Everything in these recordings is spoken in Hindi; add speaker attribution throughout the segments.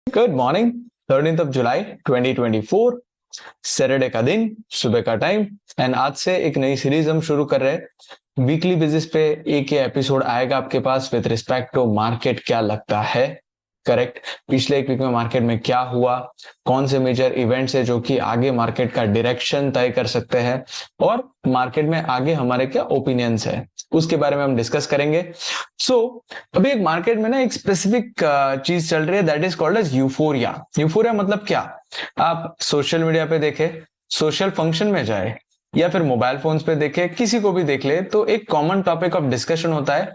Speaker 1: Good morning. 13th of July 2024, Saturday का दिन, सुबह का टाइम। एंड आज से एक नई सीरीज हम शुरू कर रहे हैं। वीकली बेसिस पे एक ये एपिसोड आएगा आपके पास विद रिस्पेक्ट टू मार्केट क्या लगता है। करेक्ट। पिछले एक वीक में मार्केट में क्या हुआ, कौन से मेजर इवेंट्स है जो कि आगे मार्केट का डायरेक्शन तय कर सकते हैं, और मार्केट में आगे हमारे क्या ओपिनियंस है उसके बारे में हम डिस्कस करेंगे। अभी एक मार्केट में ना एक स्पेसिफिक चीज चल रही है, that is called as euphoria. Euphoria मतलब क्या? आप सोशल मीडिया पे देखे, सोशल फंक्शन में जाए, या फिर मोबाइल फोन्स पे देखे, किसी को भी देख ले, तो एक कॉमन टॉपिक ऑफ डिस्कशन होता है,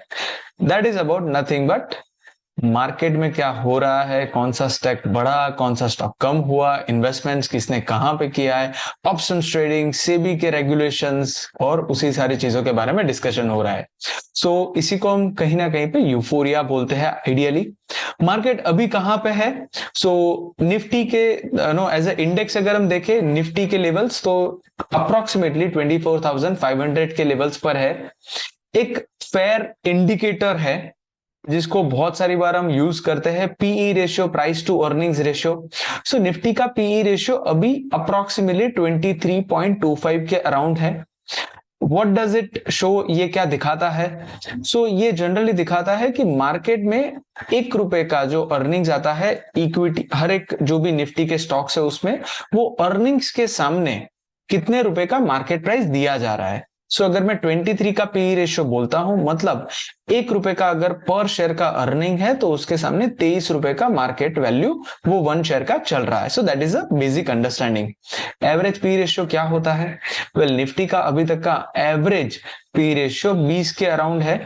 Speaker 1: that is about nothing but market में क्या हो रहा है, कौन सा स्टॉक बढ़ा, कौन सा स्टॉक कम हुआ, इन्वेस्टमेंट्स किसने कहां पे किया है, ऑप्शंस ट्रेडिंग, सेबी के रेगुलेशंस, और उसी सारी चीजों के बारे में डिस्कशन हो रहा है। इसी को हम कहीं ना कहीं पे यूफोरिया बोलते हैं आइडियली। मार्केट अभी कहां पे है? निफ्टी के नो एज ए इंडेक्स अगर हम देखें निफ्टी के लेवल्स, तो अप्रोक्सीमेटली 24,500 के लेवल्स पर है। एक फेयर इंडिकेटर है जिसको बहुत सारी बार हम यूज करते हैं, PE ratio, price to earnings ratio. Nifty का पीई रेशियो अभी अप्रोक्सीमेटली 23.25 के अराउंड है। What does it show? ये क्या दिखाता है? ये जनरली दिखाता है कि मार्केट में 1 रुपए का जो अर्निंग्स आता है इक्विटी, हर एक जो भी निफ्टी के स्टॉक्स है उसमें, वो अर्निंग्स के सामने कितने रुपए का मार्केट प्राइस दिया जा रहा है। अगर मैं 23 का पीई रेशियो बोलता हूं, मतलब 1 रुपए का अगर पर शेयर का अर्निंग है, तो उसके सामने 23 रुपए का मार्केट वैल्यू वो 1 शेयर का चल रहा है। सो that is a basic understanding. Average P ratio क्या होता है? निफ्टी का अभी तक का एवरेज पी रेशियो 20 के अराउंड है।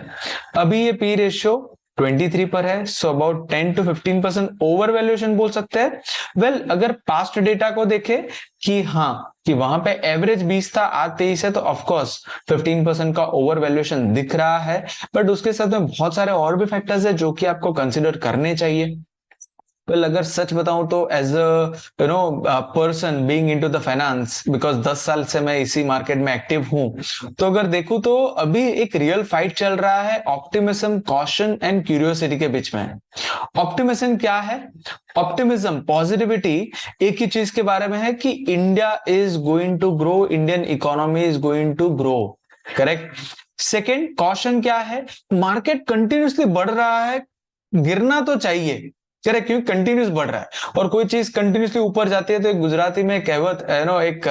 Speaker 1: अभी ये पी रेशियो 23 पर है, so about 10 to 15% over valuation बोल सकते हैं। अगर पास्ट डेटा को देखें कि हाँ, कि वहां पे एवरेज 20 था, आज 23 है, तो ऑफकोर्स 15% का ओवर वैल्यूएशन दिख रहा है। बट उसके साथ में बहुत सारे और भी फैक्टर्स है जो कि आपको कंसिडर करने चाहिए। अगर सच बताऊं तो as person being into the finance, because 10 साल से मैं इसी मार्केट में एक्टिव हूं, तो अगर देखूं तो अभी एक रियल फाइट चल रहा है ऑप्टिमिज्म, कॉशन एंड क्यूरियोसिटी के बीच में। ऑप्टिमिज्म क्या है? ऑप्टिमिज्म, पॉजिटिविटी एक ही चीज के बारे में है कि India is going to grow, Indian economy is going to grow. Correct. Second, caution क्या है? मार्केट कंटिन्यूसली बढ़ रहा है, गिरना तो चाहिए, करेक्ट, क्योंकि कंटिन्यूस बढ़ रहा है। और कोई चीज कंटिन्यूसली ऊपर जाती है तो एक गुजराती में कहावत है नो, एक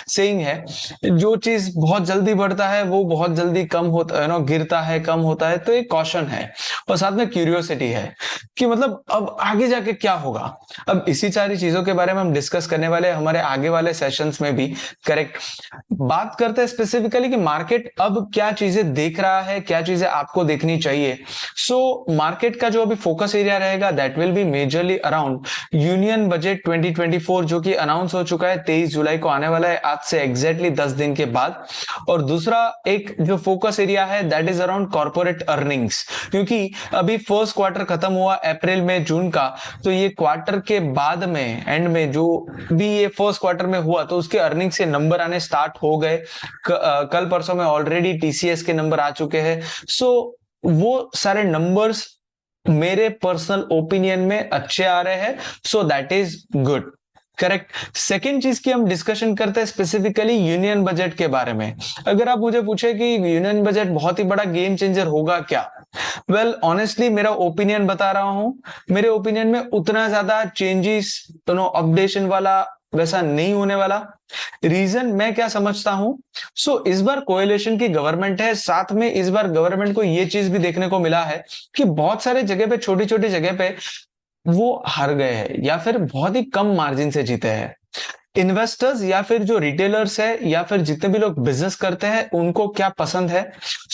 Speaker 1: सेइंग है, जो चीज बहुत जल्दी बढ़ता है वो बहुत जल्दी कम होता है नो, गिरता है, कम होता है। तो एक कॉशन है, और साथ में क्यूरियोसिटी है कि मतलब अब आगे जाके क्या होगा। अब इसी सारी चीजों के बारे में हम डिस्कस करने वाले हैं हमारे आगे वाले सेशंस में भी। करेक्ट। बात करते हैं स्पेसिफिकली कि मार्केट अब क्या चीजें देख रहा है, क्या चीजें आपको देखनी चाहिए। मार्केट का जो अभी फोकस एरिया रहेगा that will be majorly around union budget 2024, जो कि अनाउंस हो चुका है, 23 जुलाई को आने वाला है, आज से एग्जैक्टली 10 दिन के बाद। और दूसरा एक जो फोकस एरिया है that is around corporate earnings, क्योंकि अभी फर्स्ट क्वार्टर खत्म हुआ अप्रैल में, जून का, तो ये क्वार्टर के बाद में एंड में जो भी ये फर्स्ट क्वार्टर में हुआ, तो उसके अर्निंग से नंबर आने स्टार्ट हो गए। कल परसों में ऑलरेडी टीसीएस के नंबर आ चुके हैं। वो सारे नंबर्स मेरे पर्सनल ओपिनियन में अच्छे आ रहे हैं, सो that is good. Correct. Second चीज की हम डिस्कशन करते हैं स्पेसिफिकली यूनियन बजट के बारे में। अगर आप मुझे पूछे कि यूनियन बजट बहुत ही बड़ा गेम चेंजर होगा क्या, ऑनेस्टली मेरा ओपिनियन बता रहा हूं, मेरे ओपिनियन में उतना ज्यादा चेंजेस अपडेशन वाला वैसा नहीं होने वाला। रीजन मैं क्या समझता हूं, इस बार कोएलिशन की गवर्नमेंट है, साथ में इस बार गवर्नमेंट को यह चीज भी देखने को मिला है कि बहुत सारे जगह पे, छोटी छोटी जगह पे वो हार गए हैं या फिर बहुत ही कम मार्जिन से जीते हैं। इन्वेस्टर्स या फिर जो रिटेलर्स है या फिर जितने भी लोग बिजनेस करते हैं, उनको क्या पसंद है?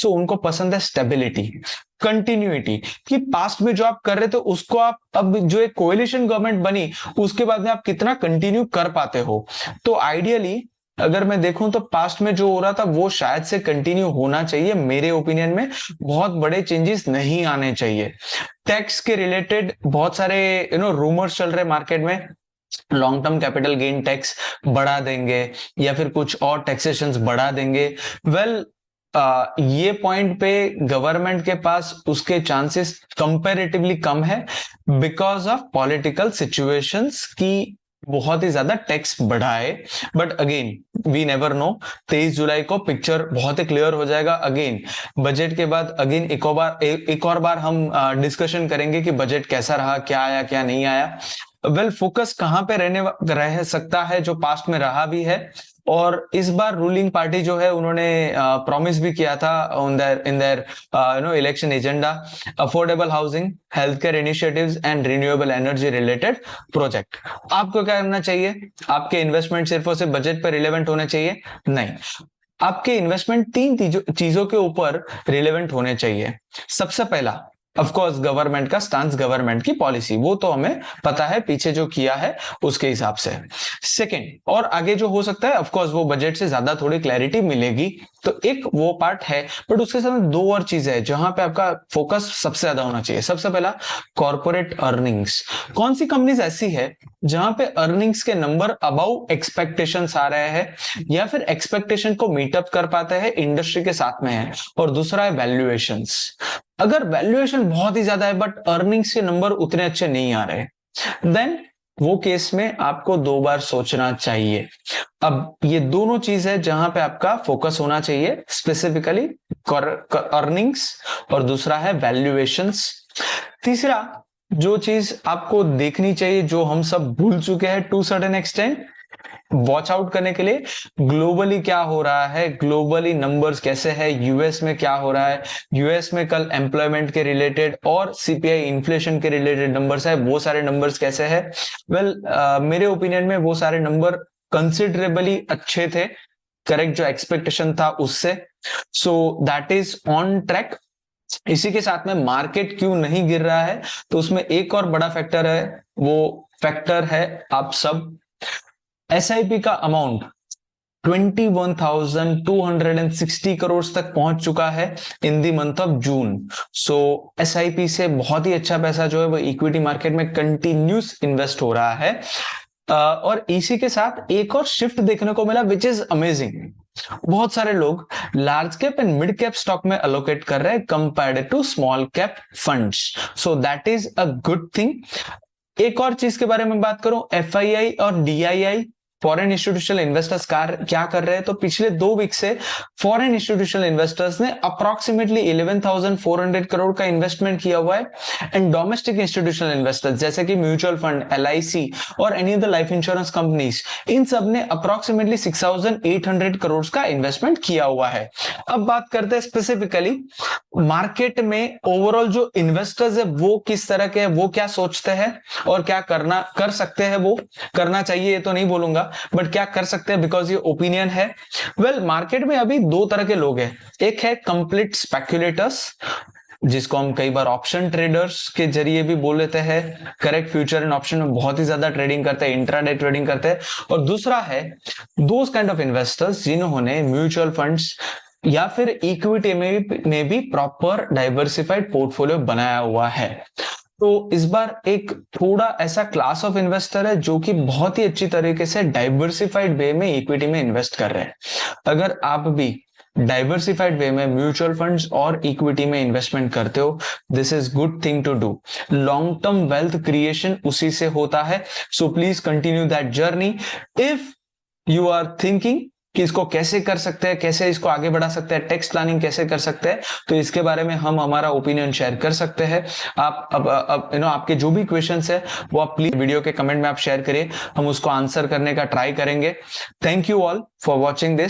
Speaker 1: उनको पसंद है स्टेबिलिटी, कंटिन्यूटी, कि पास्ट में जो आप कर रहे थे उसको आप अब जो एक कोएलिशन गवर्नमेंट बनी उसके बाद में आप कितना कंटिन्यू कर पाते हो। तो आइडियली अगर मैं देखूं तो पास्ट में जो हो रहा था वो शायद से कंटिन्यू होना चाहिए, मेरे ओपिनियन में बहुत बड़े चेंजेस नहीं आने चाहिए। टैक्स के रिलेटेड बहुत सारे रूमर्स चल रहे मार्केट में, long term capital gain tax बढ़ा देंगे या फिर कुछ और टैक्सेशंस बढ़ा देंगे। ये पॉइंट पे गवर्नमेंट के पास उसके चांसेस कंपैरेटिवली कम है बिकॉज ऑफ पॉलिटिकल सिचुएशंस की बहुत ही ज्यादा टैक्स बढ़ा है। But again we never know, 23 जुलाई को पिक्चर बहुत ही क्लियर हो जाएगा। अगेन बजट के बाद अगेन एक और बार हम डिस्कशन करेंगे कि बजट कैसा रहा, क्या आया क्या नहीं आया। वेल फोकस कहां पे रह सकता है, जो पास्ट में रहा भी है, और इस बार रूलिंग पार्टी जो है उन्होंने प्रॉमिस भी किया था in their election agenda, affordable housing, health care initiatives and renewable energy related project. आपको क्या करना चाहिए? आपके इन्वेस्टमेंट सिर्फ और सिर्फ बजट पर रिलेवेंट होने चाहिए? नहीं, आपके इन्वेस्टमेंट तीन चीजों के ऊपर रिलेवेंट होने चाहिए। सबसे पहला ऑफ कोर्स गवर्नमेंट का स्टांस, गवर्नमेंट की पॉलिसी, वो तो हमें पता है पीछे जो किया है उसके हिसाब से। सेकंड, और आगे जो हो सकता है ऑफ कोर्स वो बजट से ज्यादा थोड़ी क्लैरिटी मिलेगी, तो एक वो पार्ट है। बट उसके साथ दो और चीजें है जहां पे आपका फोकस सबसे ज्यादा होना चाहिए। सबसे पहला कॉर्पोरेट अर्निंग्स। कौन सी कंपनीज ऐसी है जहां पे अर्निंग्स के नंबर अबाउ एक्सपेक्टेशंस आ रहे हैं या फिर एक्सपेक्टेशन को मीटअप कर पाते हैं, इंडस्ट्री के साथ में है। और दूसरा है वैल्यूएशंस। अगर वैल्यूएशन बहुत ही ज्यादा है बट अर्निंग्स के नंबर उतने अच्छे नहीं आ रहे, देन वो केस में आपको दो बार सोचना चाहिए। अब ये दोनों चीज है जहां पे आपका फोकस होना चाहिए, स्पेसिफिकली अर्निंग्स और दूसरा है वैल्यूएशंस। तीसरा जो चीज आपको देखनी चाहिए, जो हम सब भूल चुके हैं to certain extent, watch out करने के लिए, ग्लोबली क्या हो रहा है, ग्लोबली नंबर्स कैसे है, यूएस में क्या हो रहा है, यूएस में कल एम्प्लॉयमेंट के रिलेटेड और सीपीआई इन्फ्लेशन के रिलेटेड नंबर्स है, वो सारे नंबर्स कैसे है। वेल मेरे ओपिनियन में वो सारे नंबर कंसिडरेबली अच्छे थे, करेक्ट जो एक्सपेक्टेशन था उससे। सो दैट इज ऑन ट्रैक। इसी के साथ में मार्केट क्यों नहीं गिर रहा है, तो उसमें एक और बड़ा फैक्टर है, वो फैक्टर है आप सब, एसआईपी का अमाउंट 21,260 करोड़ तक पहुंच चुका है in the month of June. So SIP से बहुत ही अच्छा पैसा जो है वो इक्विटी मार्केट में कंटिन्यूस इन्वेस्ट हो रहा है। और इसी के साथ एक और शिफ्ट देखने को मिला विच इज अमेजिंग। बहुत सारे लोग large cap and mid cap stock में अलोकेट कर रहे हैं compared to small cap funds. So that is a good thing. एक और चीज के बारे में बात करूं, एफआईआई और डीआईआई फॉरेन इंस्टीट्यूशनल इन्वेस्टर्स क्या कर रहे हैं, तो पिछले 2 वीक से फॉरेन इंस्टीट्यूशनल इन्वेस्टर्स ने अप्रोक्सीमेटली 11,400 करोड़ का इन्वेस्टमेंट किया हुआ है। एंड डोमेस्टिक इंस्टीट्यूशनल इन्वेस्टर्स जैसे कि म्यूचुअल फंड, एलआईसी और any other life insurance companies, इन सब ने अप्रोक्सीमेटली 6,800 करोड़ का इन्वेस्टमेंट किया हुआ है। अब बात करते हैं स्पेसिफिकली मार्केट में ओवरऑल जो इन्वेस्टर्स है वो किस तरह के है, वो क्या सोचते हैं और क्या कर सकते हैं, वो करना चाहिए ये तो नहीं बोलूंगा, बट क्या कर सकते हैं बिकॉज ये ओपिनियन है। वेल मार्केट में अभी दो तरह के लोग हैं, एक है कंप्लीट स्पेक्युलेटर्स जिसको हम कई बार ऑप्शन ट्रेडर्स के जरिए भी बोल लेते हैं, करेक्ट, फ्यूचर एंड ऑप्शन में बहुत ही ज्यादा ट्रेडिंग करते हैं, इंट्राडे ट्रेडिंग करते हैं। और दूसरा है दोज काइंड ऑफ इन्वेस्टर्स जिन्होंने म्यूचुअल फंड्स या फिर इक्विटी में भी प्रॉपर डाइवर्सिफाइड पोर्टफोलियो बनाया हुआ है। तो इस बार एक थोड़ा ऐसा क्लास ऑफ इन्वेस्टर है जो कि बहुत ही अच्छी तरीके से डाइवर्सिफाइड वे में इक्विटी में इन्वेस्ट कर रहे हैं। अगर आप भी डाइवर्सिफाइड वे में म्यूचुअल फंड्स और इक्विटी में इन्वेस्टमेंट करते हो, this is good thing to do. Long term wealth creation उसी से होता है। So please continue that journey. If you are thinking कि इसको कैसे कर सकते हैं, कैसे इसको आगे बढ़ा सकते हैं, टैक्स प्लानिंग कैसे कर सकते हैं, तो इसके बारे में हम हमारा ओपिनियन शेयर कर सकते हैं। आप अब आपके जो भी क्वेश्चंस है वो आप प्लीज वीडियो के कमेंट में आप शेयर करिए, हम उसको आंसर करने का ट्राई करेंगे। Thank you all for watching this.